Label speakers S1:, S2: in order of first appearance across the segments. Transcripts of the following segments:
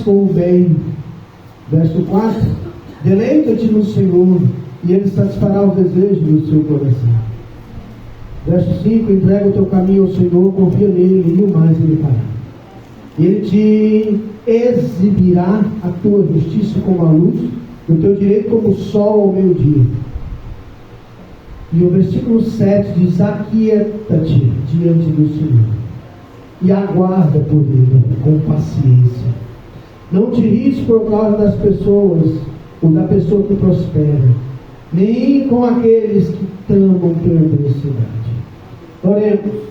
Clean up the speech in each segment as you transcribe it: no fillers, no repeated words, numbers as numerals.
S1: com o bem. Verso 4: deleita-te no Senhor e Ele satisfará os desejos do seu coração. Verso 5: entrega o teu caminho ao Senhor, confia nele e o mais Ele fará. Ele te exibirá a tua justiça como a luz, o teu direito como o sol ao meio-dia. E o versículo 7 diz: aquieta-te diante do Senhor e aguarda por Ele com paciência. Não te irrites por causa das pessoas ou da pessoa que prospera, nem com aqueles que tramam perversidade. Oremos.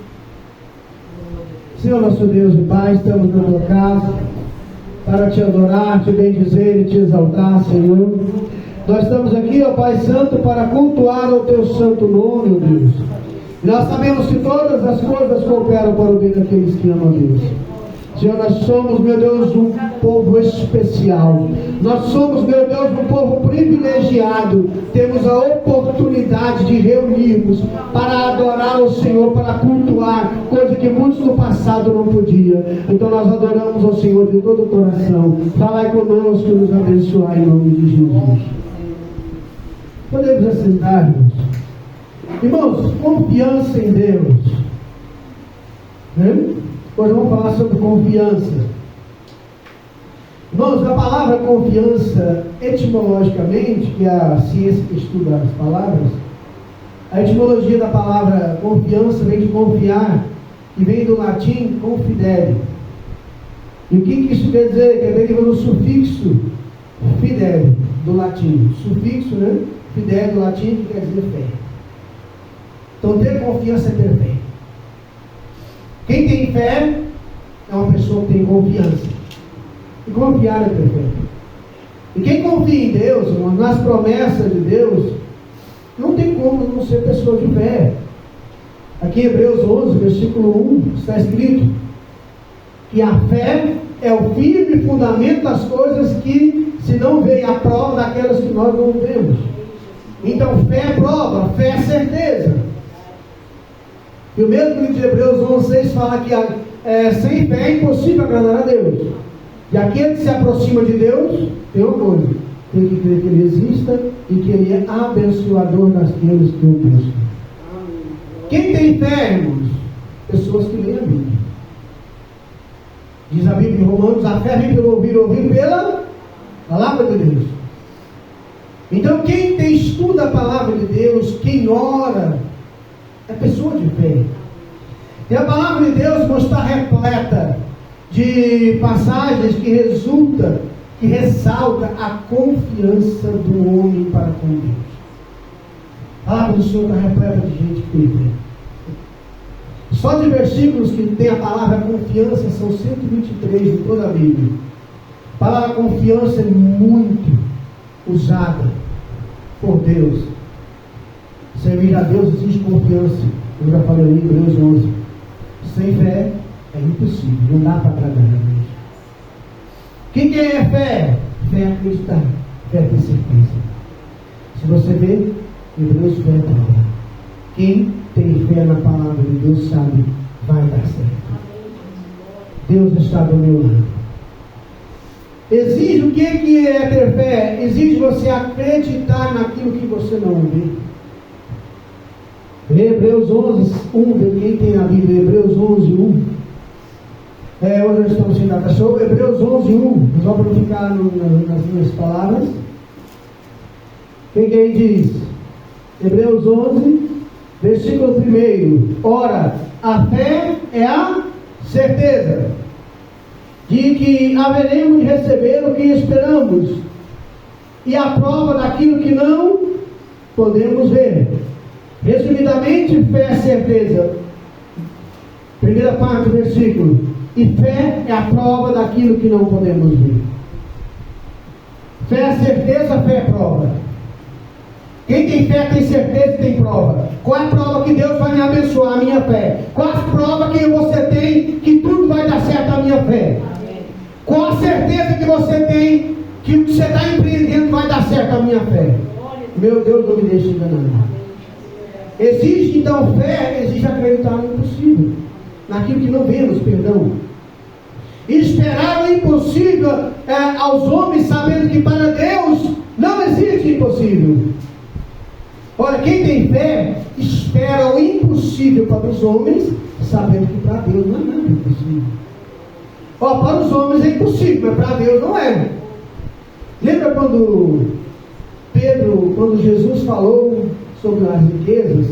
S1: Senhor nosso Deus e Pai, estamos na tua casa para te adorar, te bendizer e te exaltar, Senhor. Nós estamos aqui, ó Pai Santo, para cultuar o teu santo nome, ó Deus. Nós sabemos que todas as coisas cooperam para o bem daqueles que amam a Deus. Senhor, nós somos, meu Deus, um povo especial. Nós somos, meu Deus, um povo privilegiado. Temos a oportunidade de reunirmos para adorar o Senhor, para cultuar, coisa que muitos no passado não podiam. Então nós adoramos ao Senhor de todo o coração. Falai conosco e nos abençoai em nome de Jesus. Podemos assentar, irmãos. Irmãos, confiança em Deus. Hoje vamos falar sobre confiança. Irmãos, a palavra confiança, etimologicamente, que é a ciência que estuda as palavras, a etimologia da palavra confiança vem de confiar, e vem do latim confidere. E o que isso quer dizer? Que deriva do sufixo fidere, do latim. Sufixo, fidere, do latim, que quer dizer fé. Então, ter confiança é ter fé. Quem tem fé é uma pessoa que tem confiança. E confiar é ter fé. E quem confia em Deus, irmãos, nas promessas de Deus, não tem como não ser pessoa de fé. Aqui em Hebreus 11, versículo 1, está escrito que a fé é o firme fundamento das coisas que se não vê, a prova daquelas que nós não vemos. Então, fé é prova, fé é certeza. E o mesmo livro de Hebreus 11:6 fala que sem fé é impossível agradar a Deus. E aquele que se aproxima de Deus, tem uma coisa: tem que crer que Ele exista e que Ele é abençoador daqueles que o buscam. Quem tem fé, irmãos? Pessoas que leem a Bíblia. Diz a Bíblia em Romanos: a fé vem pelo ouvir, ouvir pela palavra de Deus. Então, quem estuda a palavra de Deus, quem ora, é pessoa de fé. E a palavra de Deus está repleta de passagens que ressalta a confiança do homem para com Deus. A palavra do Senhor está repleta de gente que tem fé. Só de versículos que tem a palavra confiança são 123 em toda a Bíblia. A palavra confiança é muito usada por Deus. Servir a Deus exige confiança. Eu já falei em Hebreus 11. Sem fé é impossível, não dá para agradar a Deus. O que é fé? Fé é acreditar, fé é ter certeza. Se você vê, Hebreus fé é prova. Quem tem fé na palavra de Deus sabe, vai dar certo. Deus está do meu lado. Exige o que é ter fé? Exige você acreditar naquilo que você não vê. Hebreus 11:1, quem tem a Bíblia, Hebreus 11:1. Hoje nós estamos sem data show. Hebreus 11:1. Nós vamos verificar nas minhas palavras. Quem que aí diz? Hebreus 11, versículo 1. Ora, a fé é a certeza de que haveremos de receber o que esperamos, e a prova daquilo que não podemos ver. Resumidamente, fé é certeza. Primeira parte do versículo. E fé é a prova daquilo que não podemos ver. Fé é certeza, fé é prova. Quem tem fé tem certeza e tem prova. Qual é a prova que Deus vai me abençoar? A minha fé. Qual a prova que você tem que tudo vai dar certo? A minha fé. Amém. Qual a certeza que você tem que o que você está empreendendo vai dar certo? A minha fé. Meu Deus, não me deixe enganar. Exige então fé, exige acreditar no impossível, naquilo que não vemos, perdão. Esperaram o impossível aos homens, sabendo que para Deus não existe impossível. Ora, quem tem fé, espera o impossível para os homens, sabendo que para Deus não é nada impossível. Para os homens é impossível, mas para Deus não é. Lembra quando Jesus falou sobre as riquezas?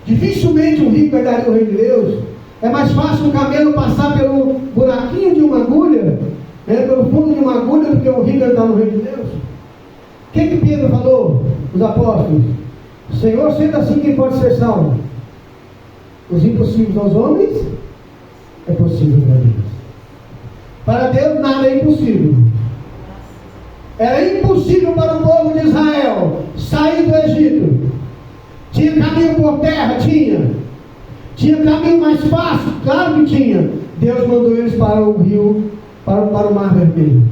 S1: Dificilmente um rico herdaria o reino de Deus. É mais fácil um camelo passar pelo buraquinho de uma agulha, pelo fundo de uma agulha, do que um rico herdar no reino de Deus. O que Pedro falou? Os apóstolos: Senhor, sendo assim, quem pode ser salvo? Os impossíveis aos homens é possível para Deus. Para Deus nada é impossível. Era impossível para o povo de Israel sair do Egito. Tinha caminho por terra? Tinha caminho mais fácil? Claro que tinha. Deus mandou eles para o rio, para o Mar Vermelho.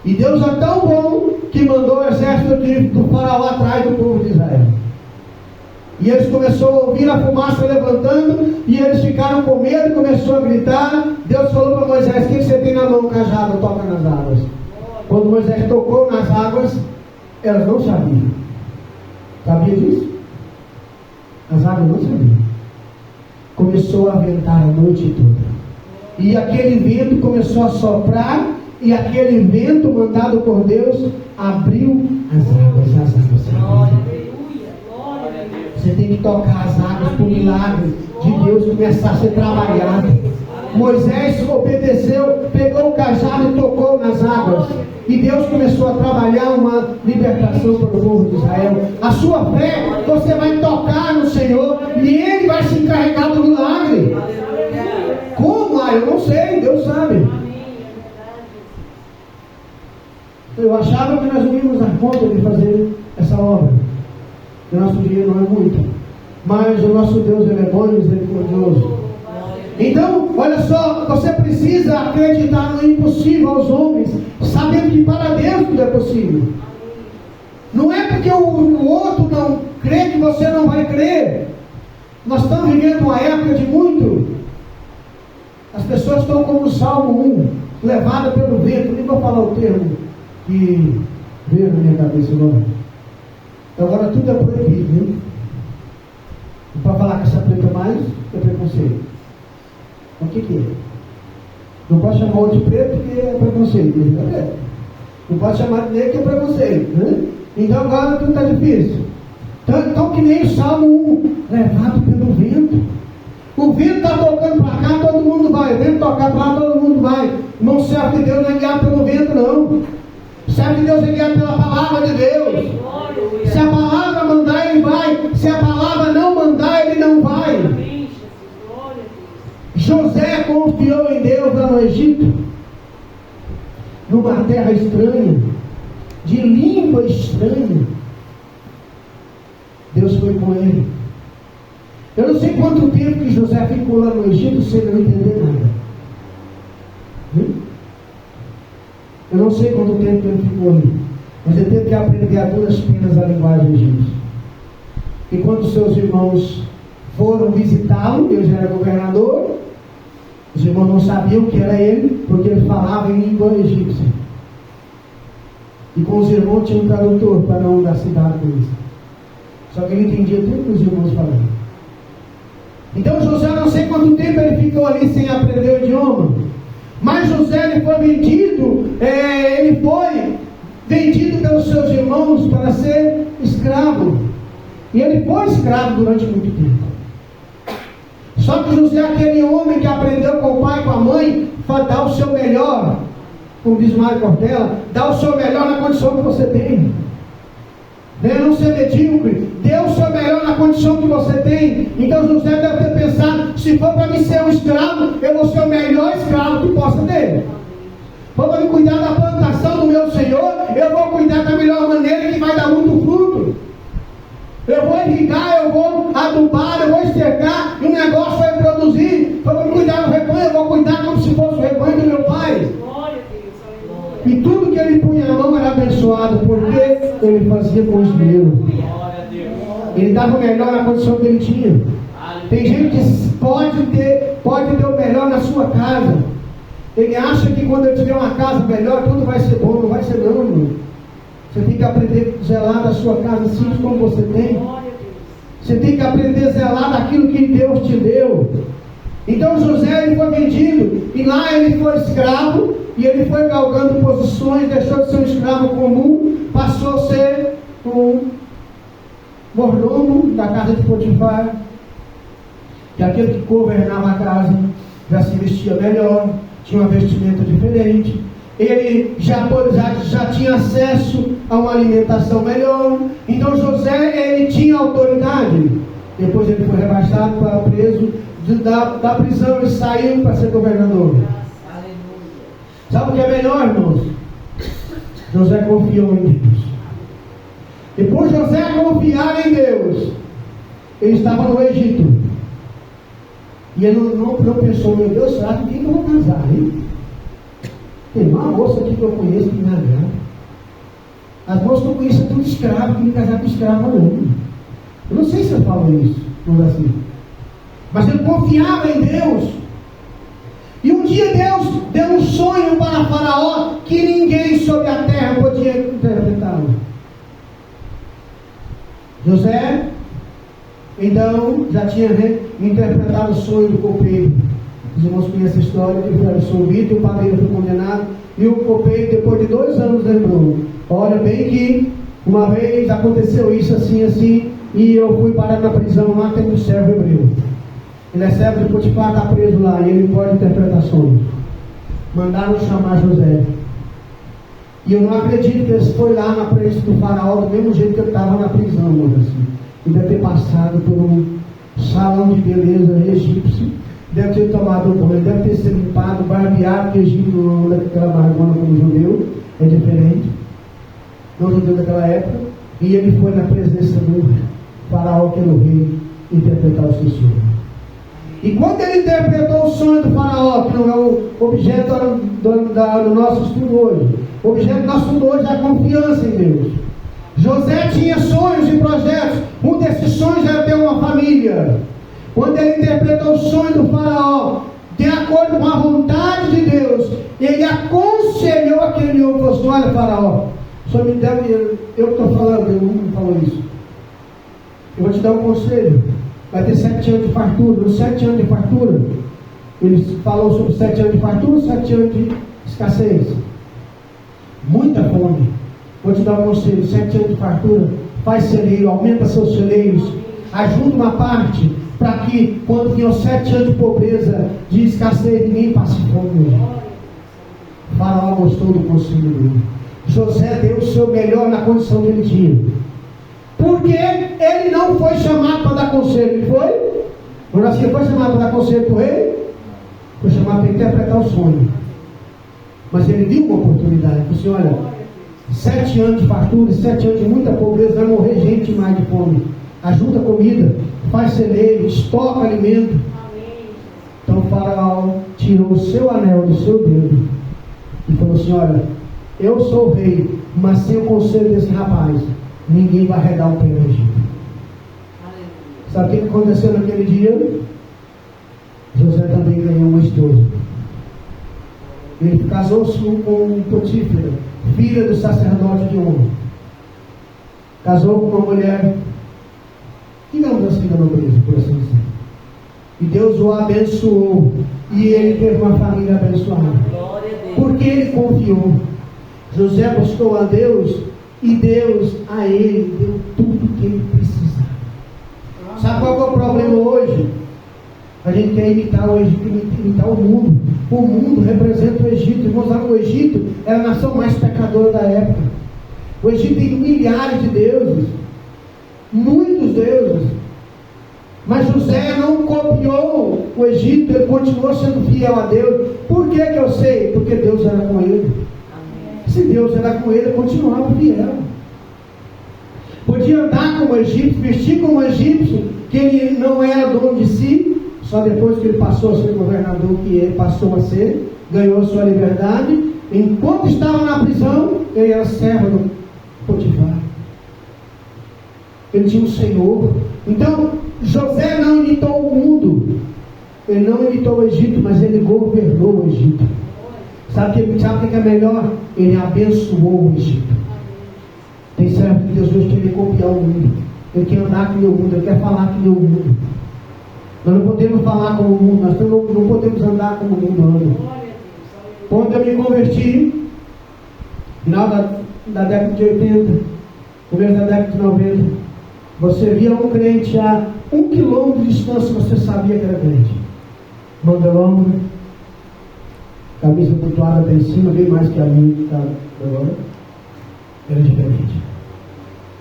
S1: E Deus é tão bom que mandou o exército do faraó atrás do povo de Israel. E eles começaram a ouvir a fumaça levantando, e eles ficaram com medo, começou a gritar. Deus falou para Moisés: o que você tem na mão? Cajado, toca nas águas. Quando Moisés tocou nas águas, elas não sabiam. Sabia disso? As águas não sabiam. Começou a ventar a noite toda. E aquele vento começou a soprar, e aquele vento mandado por Deus abriu as águas. Você tem que tocar as águas para o milagre de Deus começar a ser trabalhado. Moisés obedeceu, pegou o cajado e tocou nas águas. E Deus começou a trabalhar uma libertação para o povo de Israel. A sua fé, você vai tocar no Senhor e Ele vai se encarregar do milagre. Como? Eu não sei, Deus sabe. Eu achava que nós não íamos dar conta de fazer essa obra. O nosso dinheiro não é muito, mas o nosso Deus, Ele é bom e misericordioso. Então, olha só, você precisa acreditar no impossível aos homens, sabendo que para Deus tudo é possível. Não é porque o outro não crê que você não vai crer. Nós estamos vivendo uma época de muito. As pessoas estão como o Salmo 1, levada pelo vento. Nem vou falar o termo que veio na minha cabeça agora. Agora tudo é proibido, né? E para falar que se aplica mais, é preconceito. O que é? Não pode chamar outro de preto porque é preconceito. Não pode chamar de negro que é preconceito, né? Então agora tudo está difícil. Então que nem o Salmo 1, levado pelo vento. O vento está tocando para cá, todo mundo vai. O vento tocar para lá, todo mundo vai. Irmão, servo de Deus não é guiado pelo vento, não. Servo de Deus é guiado pela palavra de Deus. Se a palavra mandar, ele vai. Se a palavra não mandar, ele não vai. José confiou em Deus lá no Egito, numa terra estranha, de língua estranha. Deus foi com ele. Eu não sei quanto tempo que José ficou lá no Egito sem não entender nada. Eu não sei quanto tempo que ele ficou ali, mas ele teve que aprender a duras penas a linguagem egípcia. E quando seus irmãos foram visitá-lo, ele já era governador. Os irmãos não sabiam que era ele, porque ele falava em língua egípcia. E com os irmãos tinha um tradutor para não dar cidade com isso. Só que ele entendia tudo que os irmãos falavam. Então José, não sei quanto tempo ele ficou ali sem aprender o idioma. Mas José, ele foi vendido pelos seus irmãos para ser escravo. E ele foi escravo durante muito tempo. Só que José é aquele homem que aprendeu com o pai e com a mãe, dar o seu melhor, como diz Mário Cortella, dar o seu melhor na condição que você tem. Não ser medíocre, dê o seu melhor na condição que você tem. Então José deve ter pensado: se for para mim ser um escravo, eu vou ser o melhor escravo que possa ter. For para me cuidar da plantação do meu Senhor, eu vou cuidar da melhor maneira que vai dar muito fruto. Eu vou irrigar, eu vou adubar, eu vou estercar, e o negócio vai produzir. Para me cuidar do rebanho, eu vou cuidar como se fosse o rebanho do meu pai. E tudo que ele punha a mão era abençoado, porque ele fazia com esmero. Ele dava o melhor na condição que ele tinha. Tem gente que pode ter o melhor na sua casa. Ele acha que quando ele tiver uma casa melhor, tudo vai ser bom. Não vai ser não, irmão. Você tem que aprender a zelar da sua casa assim como você tem. Você tem que aprender a zelar daquilo que Deus te deu. Então José, ele foi vendido, e lá ele foi escravo, e ele foi galgando posições, deixou de ser um escravo comum, passou a ser um mordomo da casa de Potifar, que aquele que governava a casa já se vestia melhor, tinha uma vestimenta diferente, ele já tinha acesso a uma alimentação melhor. Então José, ele tinha autoridade. Depois ele foi rebaixado para preso da prisão, ele saiu para ser governador. Sabe o que é melhor, irmãos? José confiou em Deus. E por José confiar em Deus, ele estava no Egito. E ele não pensou, meu Deus, será que quem que eu vou casar, hein? Tem uma moça aqui que eu conheço que me agrada. As moças que eu conheço são tudo escravas, que me casar com escrava não. Eu não sei se eu falo isso, não é assim. Mas ele confiava em Deus. E um dia Deus deu um sonho para Faraó que ninguém sobre a terra podia interpretá-lo. José, então, já tinha interpretado o sonho do copeiro. Os irmãos conhecem a história, que ele foi absolvido, e o padeiro foi condenado, e o copeiro, depois de 2 anos, lembrou: olha bem que uma vez aconteceu isso assim, assim, e eu fui parar na prisão lá, tem um servo hebreu. Ele é servo de Potifar, está preso lá, e ele pode interpretar sonhos. Mandaram chamar José. E eu não acredito que ele foi lá na frente do faraó do mesmo jeito que ele estava na prisão, assim. Ele deve ter passado por um salão de beleza egípcio, deve ter tomado banho, deve ter se limpado, barbeado, porque Egito não anda com aquela barbona como judeu, é diferente, não judeu daquela época. E ele foi na presença do faraó, que era o rei, interpretar o seu sonho. E quando ele interpretou o sonho do faraó, que não é o objeto do nosso estudo hoje, o objeto do nosso estudo hoje é a confiança em Deus. José tinha sonhos e projetos. Um desses sonhos era ter uma família. Quando ele interpretou o sonho do faraó, de acordo com a vontade de Deus, ele aconselhou aquele homem, falou assim: olha, faraó, só me dá, eu que estou falando, ele não falou isso. Eu vou te dar um conselho. Vai ter 7 anos de fartura. Nos 7 anos de fartura, ele falou sobre 7 anos de fartura, 7 anos de escassez. Muita fome. Vou te dar um conselho: 7 anos de fartura, faz celeiro, aumenta seus celeiros, ajuda uma parte, para que quando vier os 7 anos de pobreza, de escassez, ninguém passe fome. O faraó gostou do conselho dele. José deu o seu melhor na condição que ele tinha. Porque ele não foi chamado para dar conselho, ele foi? Quando assim foi chamado para dar conselho para o rei, foi chamado para interpretar o sonho. Mas ele deu uma oportunidade. Ele disse: olha, 7 anos de fartura, 7 anos de muita pobreza, vai morrer gente mais de fome. Ajuda a comida, faz celeiro, estoca alimento. Então o faraó tirou o seu anel do seu dedo e falou assim: olha, eu sou o rei, mas sem o conselho desse rapaz, ninguém vai arredar o pé no Egito. Sabe o que aconteceu naquele dia? José também ganhou uma esposa. Ele casou-se com Potífera, filha do sacerdote de On. Casou com uma mulher, digamos assim, da nobreza, por assim dizer. E Deus o abençoou. E ele teve uma família abençoada. Porque ele confiou. José buscou a Deus, e Deus a ele deu tudo o que ele precisava. Sabe qual é o problema hoje? A gente quer imitar o Egito, imitar o mundo. O mundo representa o Egito. Irmãos, lá no Egito era a nação mais pecadora da época. O Egito tem milhares de deuses, muitos deuses. Mas José não copiou o Egito, ele continuou sendo fiel a Deus. Por que eu sei? Porque Deus era com ele. Se Deus era com ele, ele continuava fiel. Podia andar como egípcio, vestir como egípcio, que ele não era dono de si. Só depois que ele passou a ser governador, que ele passou a ser, ganhou sua liberdade. Enquanto estava na prisão, ele era servo do Potifar. Ele tinha um senhor. Então, José não imitou o mundo, ele não imitou o Egito, mas ele governou o Egito. Sabe o que é melhor? Ele abençoou o Egito. Tem servo de Deus hoje que ele copiar o mundo, ele quer andar com o mundo, ele quer falar com o mundo. Nós não podemos falar como o mundo, nós não podemos andar como o mundo anda. Quando eu me converti, final da década de 80, começo da década de 90, você via um crente a 1 quilômetro de distância, você sabia que era crente. Manga longa, camisa pontuada até em cima, bem mais que a minha que está agora. Era diferente.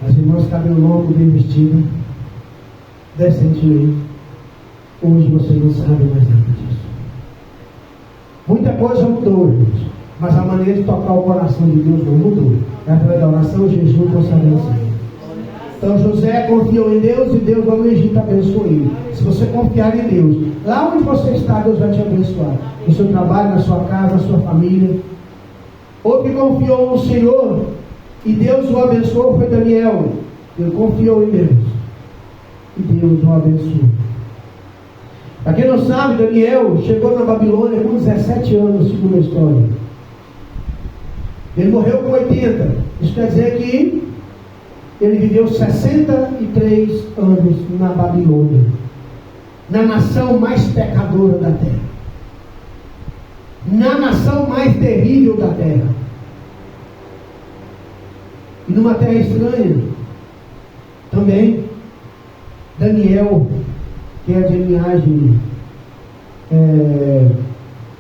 S1: As irmãs, cabelo longo, bem vestido, decentemente. Hoje vocês não sabem mais nada disso. Muita coisa mudou, irmãos, mas a maneira de tocar o coração de Deus não mudou. É através da oração, jejum e consagração. Então José confiou em Deus e Deus lá no Egito abençoou ele. Se você confiar em Deus, lá onde você está, Deus vai te abençoar. No seu trabalho, na sua casa, na sua família. Outro que confiou no Senhor e Deus o abençoou foi Daniel. Ele confiou em Deus e Deus o abençoou. Para quem não sabe, Daniel chegou na Babilônia com 17 anos, segundo a história. Ele morreu com 80. Isso quer dizer que ele viveu 63 anos na Babilônia, na nação mais pecadora da terra, na nação mais terrível da terra, e numa terra estranha. Também Daniel, que é de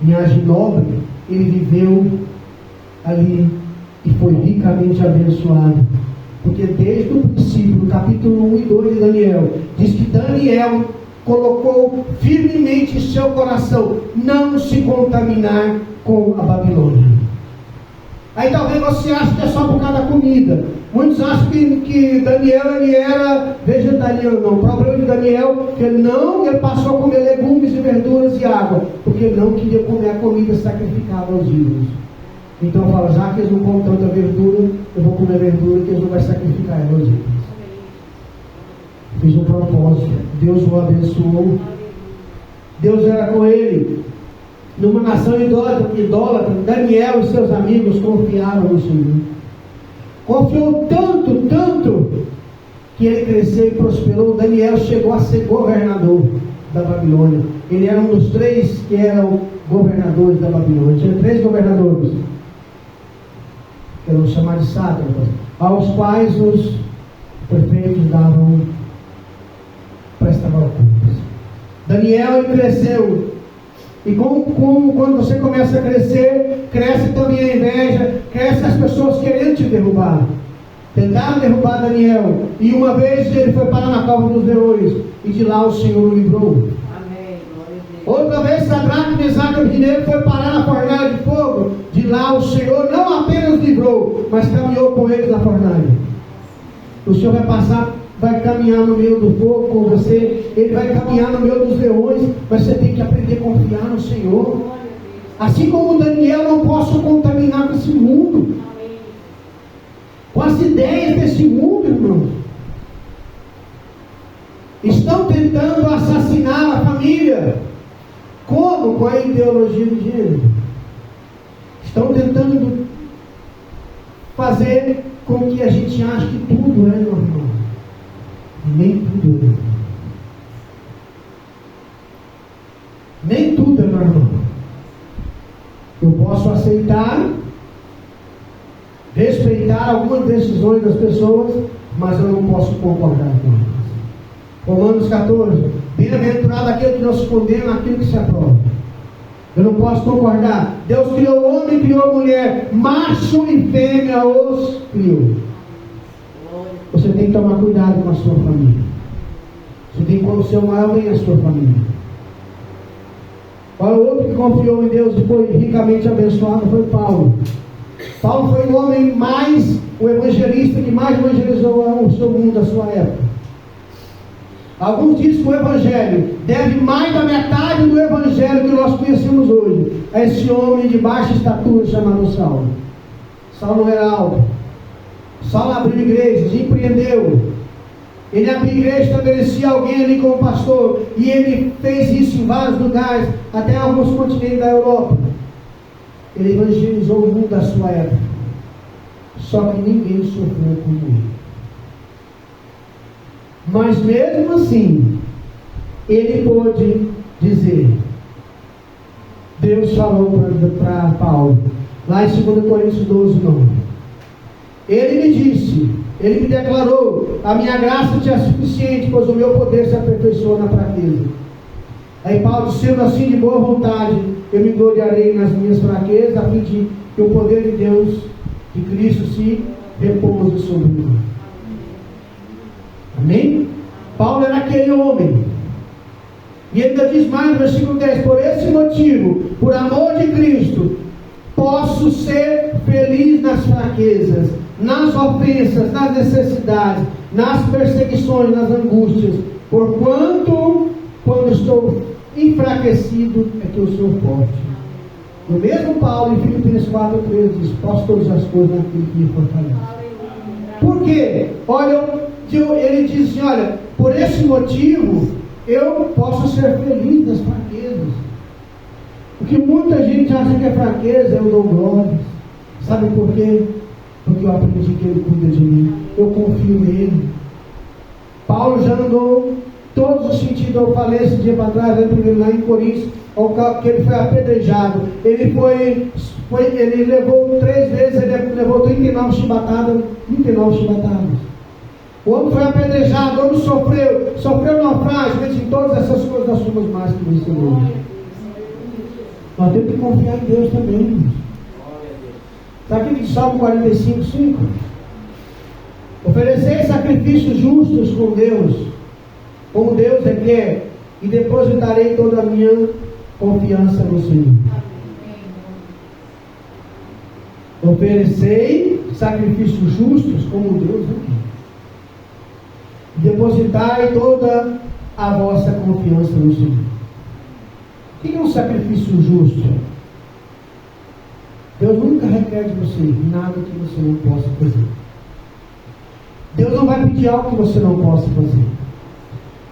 S1: linhagem nobre, ele viveu ali e foi ricamente abençoado. Porque desde o princípio, no capítulo 1 e 2 de Daniel, diz que Daniel colocou firmemente em seu coração não se contaminar com a Babilônia. Aí talvez você ache que é só por causa da comida. Muitos acham que Daniel ele era vegetariano. Não, o problema de Daniel é que ele passou a comer legumes e verduras e água, porque ele não queria comer a comida sacrificada aos ídolos. Então fala, já que eles não comem tanta verdura, eu vou comer verdura que eles não vão sacrificar aos ídolos. Fiz um propósito, Deus o abençoou. Deus era com ele. Numa nação idólatra, Daniel e seus amigos confiaram no Senhor. Confiou tanto, que ele cresceu e prosperou. Daniel chegou a ser governador da Babilônia. Ele era um dos 3 que eram governadores da Babilônia. Tinha 3 governadores, que eram chamados de sátrapas, aos quais os prefeitos prestavam contas. Daniel ele cresceu. E quando você começa a crescer, cresce também a inveja, cresce as pessoas querendo te derrubar. Tentaram derrubar Daniel, e uma vez ele foi parar na cova dos leões, e de lá o Senhor o livrou. Amém. Outra vez Sadraque, Mesaque e Abednego foi parar na fornalha de fogo, de lá o Senhor não apenas livrou, mas caminhou com eles na fornalha. O Senhor vai caminhar no meio do fogo com você, ele vai caminhar no meio dos leões, mas você tem que aprender a confiar no Senhor. Assim como Daniel, não posso contaminar com esse mundo, com as ideias desse mundo, irmãos. Estão tentando assassinar a família. Como? Com a ideologia de gênero. Estão tentando fazer com que a gente ache que tudo é normal. Nem tudo é normal. Nem tudo é normal. Eu posso aceitar, respeitar algumas decisões das pessoas, mas eu não posso concordar com elas. Romanos 14: bem-aventurado aquele que não se condena naquilo que se aprova. Eu não posso concordar. Deus criou o homem e criou a mulher, macho e fêmea os criou. Você tem que tomar cuidado com a sua família. Você tem que conhecer o maior bem a sua família. Olha, o outro que confiou em Deus e foi ricamente abençoado foi Paulo. Paulo foi o evangelista que mais evangelizou o seu mundo da sua época. Alguns dizem que o evangelho deve mais da metade do evangelho que nós conhecemos hoje a esse homem de baixa estatura chamado Saulo. Saulo não era alto. Saulo abriu igrejas, empreendeu. Ele abriu igreja, estabelecia alguém ali como pastor, e ele fez isso em vários lugares, até alguns continentes da Europa. Ele evangelizou o mundo da sua época. Só que ninguém sofreu como ele. Mas mesmo assim, ele pôde dizer, Deus falou para Paulo, lá em 2 Coríntios 12, 9. Ele me disse, ele me declarou, a minha graça te é suficiente, pois o meu poder se aperfeiçoa na fraqueza. Aí Paulo, sendo assim de boa vontade, eu me gloriarei nas minhas fraquezas, a fim de que o poder de Deus, de Cristo, se repouse sobre mim. Amém? Paulo era aquele homem. E ele ainda diz mais no versículo 10, por esse motivo, por amor de Cristo, posso ser feliz nas fraquezas, nas ofensas, nas necessidades, nas perseguições, nas angústias, porquanto, quando estou enfraquecido, é que eu sou forte. O mesmo Paulo, em Filipenses 4:13, diz, posso todas as coisas naquele que me fortalece. Por quê? Olha, ele diz assim, olha, por esse motivo, eu posso ser feliz nas fraquezas. Porque muita gente acha que é fraqueza, eu dou glória. Sabe por quê? Porque eu aprendi que Ele cuida de mim. Eu confio nele. Paulo já andou todos os sentidos. Eu falei esse dia para trás, lá em Coríntios, que ele foi apedrejado. Ele levou 3 vezes, ele levou 39 chibatadas. O homem foi apedrejado, o homem sofreu naufrágio, mas em todas essas coisas nós somos mais que vencedores. Nós temos que confiar em Deus também. Sabe o que diz Salmo 45:5? Oferecer sacrifícios justos com Deus, como Deus requer, e depositarei toda a minha confiança no Senhor. Oferecei sacrifícios justos, como Deus requer. Depositai toda a vossa confiança no Senhor. O que é um sacrifício justo? Deus nunca requer de você nada que você não possa fazer. Deus não vai pedir algo que você não possa fazer.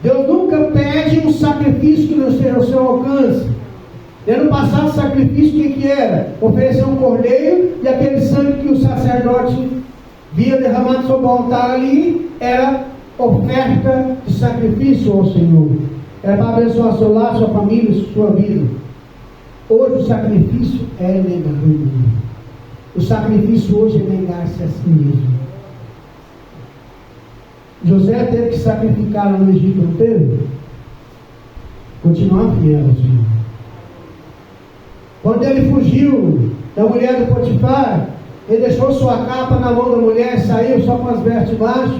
S1: Deus nunca pede um sacrifício que não esteja ao seu alcance. No passado, o sacrifício o que era? Oferecer um cordeiro, e aquele sangue que o sacerdote via derramado sobre o altar ali era oferta de sacrifício ao Senhor. Era para abençoar seu lar, sua família, sua vida. Hoje o sacrifício é negar o mundo. O sacrifício hoje é negar-se a si mesmo. José teve que sacrificar no Egito, não teve? Continuar fiel ao Senhor. Quando ele fugiu da mulher do Potifar, ele deixou sua capa na mão da mulher, saiu só com as vestes baixo.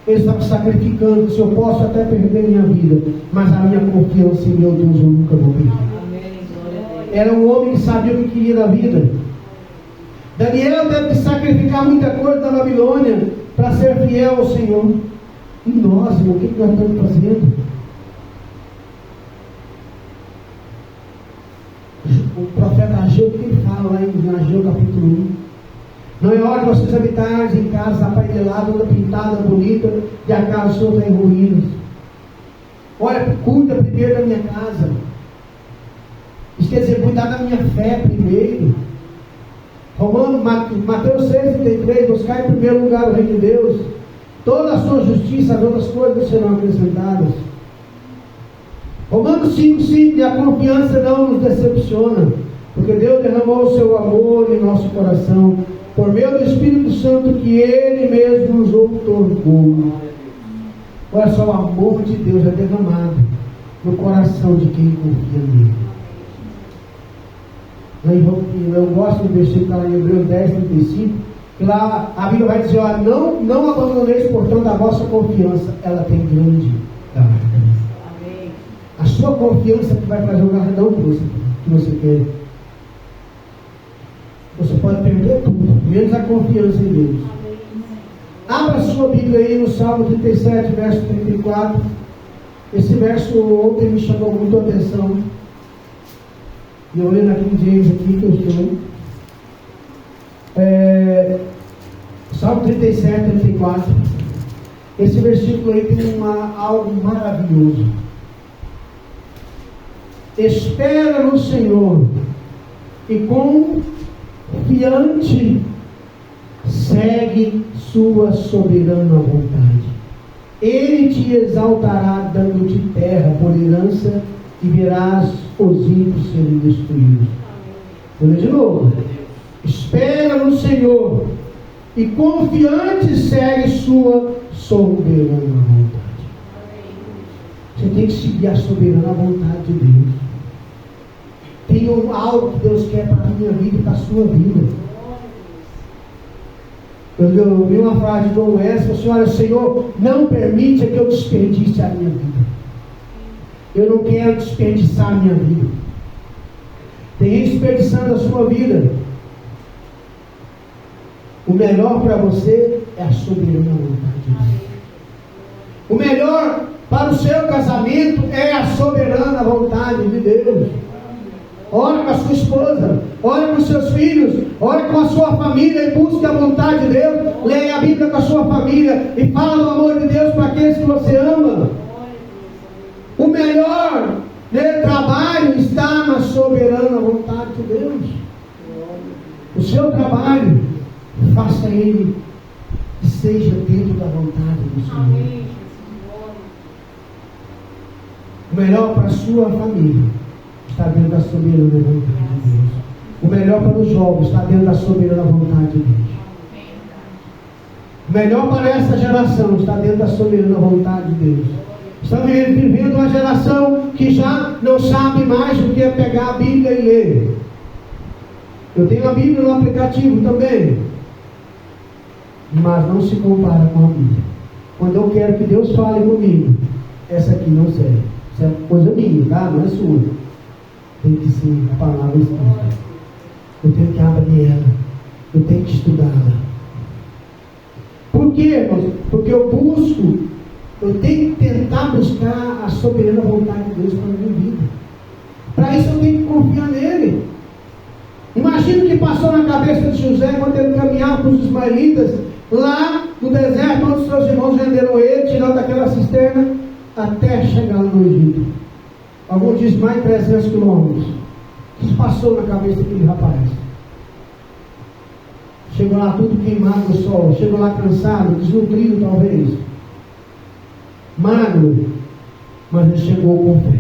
S1: Ele estava sacrificando, se eu posso até perder minha vida, mas a minha confiança em meu Deus eu nunca vou perder. Era um homem que sabia o que queria da vida. Daniel teve que sacrificar muita coisa da Babilônia para ser fiel ao Senhor. E nós, irmão, o que nós estamos fazendo? O profeta Ageu, o que ele fala lá em Ageu capítulo 1? Não é hora de vocês habitarem em casa aparelhada, toda pintada, bonita, e a casa do Senhor está em ruínas. Olha, cuida primeiro da minha casa. Isso quer dizer, cuidar da minha fé primeiro. Mateus 6,33, buscar em primeiro lugar o reino de Deus. Toda a sua justiça, as outras coisas serão acrescentadas. Romanos 5,5, e a confiança não nos decepciona, porque Deus derramou o seu amor em nosso coração, por meio do Espírito Santo que Ele mesmo nos outorgou. Olha só, o amor de Deus é derramado no coração de quem confia nele. Eu gosto do versículo lá em Hebreus 10:35, que lá a Bíblia vai dizer, ó, não abandoneis, portanto, a vossa confiança, ela tem grande galardão. A sua confiança que vai trazer o galardão que você quer. Você pode perder tudo, menos a confiança em Deus. Abra a sua Bíblia aí no Salmo 37, verso 34. Esse verso ontem me chamou muito a atenção. E eu olhei naquele James aqui que eu estou. Salmo 37, 34. Esse versículo aí tem algo maravilhoso. Espera no Senhor e confiante segue sua soberana vontade. Ele te exaltará, dando-te terra por herança, e verás os ímpios serem destruídos. Vou ler de novo. Espera no Senhor e confiante segue sua soberana vontade. Você tem que seguir a soberana vontade de Deus. Tem algo que Deus quer para a minha vida e para a sua vida. Eu vi uma frase de Dom Wesley, assim: olha, Senhor, não permita que eu desperdice a minha vida. Eu não quero desperdiçar a minha vida. Tem gente desperdiçando a sua vida. O melhor para você é a soberana vontade de Deus. O melhor para o seu casamento é a soberana vontade de Deus. Ore com a sua esposa, ore com os seus filhos, ore com a sua família e busque a vontade de Deus. Leia a Bíblia com a sua família e fala do amor de Deus para aqueles que você ama. O melhor trabalho está na soberana vontade de Deus. O seu trabalho, faça ele que seja dentro da vontade do Senhor. O melhor para a sua família está dentro da soberana vontade de Deus. O melhor para os jovens está dentro da soberana vontade de Deus. O melhor para essa geração está dentro da soberana vontade de Deus. Estamos vivendo uma geração que já não sabe mais o que é pegar a Bíblia e ler. Eu tenho a Bíblia no aplicativo também, mas não se compara com a Bíblia. Quando eu quero que Deus fale comigo, essa aqui não serve. Isso é coisa minha, tá? Não é sua. Tem que ser a palavra escrita. Eu tenho que abrir ela. Eu tenho que estudá-la. Por quê, irmãos? Porque eu tenho que tentar buscar a soberana vontade de Deus para a minha vida. Para isso eu tenho que confiar nele. Imagina o que passou na cabeça de José quando ele caminhava com os ismaelitas lá no deserto, onde seus irmãos venderam ele, tirando daquela cisterna, até chegar no Egito. Alguns dizem mais de 300 quilômetros. O que passou na cabeça daquele rapaz? Chegou lá tudo queimado no sol, chegou lá cansado, desnutrido talvez, magro, mas ele chegou com fé.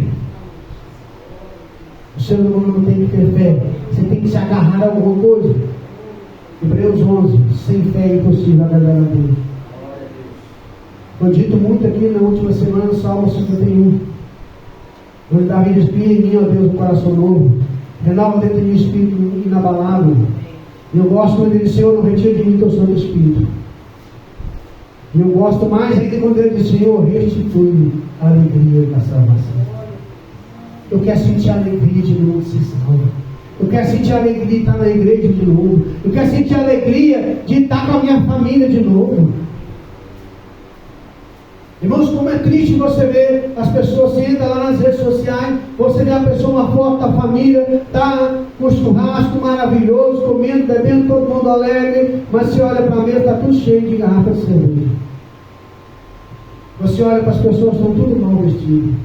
S1: O ser humano não tem que ter fé, você tem que se agarrar a alguma coisa. Hebreus 11, sem fé é impossível agradar a Deus. Foi dito muito aqui na última semana, Salmo 51, onde Davi diz: cria em mim, ó Deus, um coração novo, renova dentro de mim espírito inabalável. E eu gosto quando ele diz: Senhor, não retire de mim teu Santo Espírito. E eu gosto mais ainda quando ele diz: Senhor, restitui a alegria da salvação. Eu quero sentir a alegria de novo de ser salvo. Eu quero sentir a alegria de estar na igreja de novo. Eu quero sentir a alegria de estar com a minha família de novo. Irmãos, como é triste você ver as pessoas, você entra lá nas redes sociais, você vê a pessoa, uma foto da família, está com churrasco maravilhoso, comendo, bebendo, todo mundo alegre, mas você olha para a mesa, está tudo cheio de garrafas de cerveja. Você olha para as pessoas, estão tudo mal vestidas.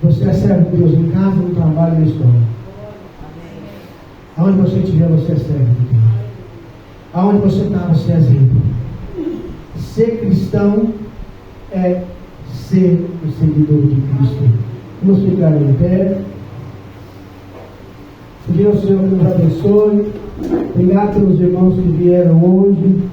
S1: Você é servo de Deus em casa, no trabalho e na escola. Aonde você estiver, você é servo de Deus. Aonde você está, você é exemplo. Ser cristão é ser o seguidor de Cristo. Vamos ficar em pé. Pedir ao Senhor que nos abençoe. Obrigado pelos irmãos que vieram hoje.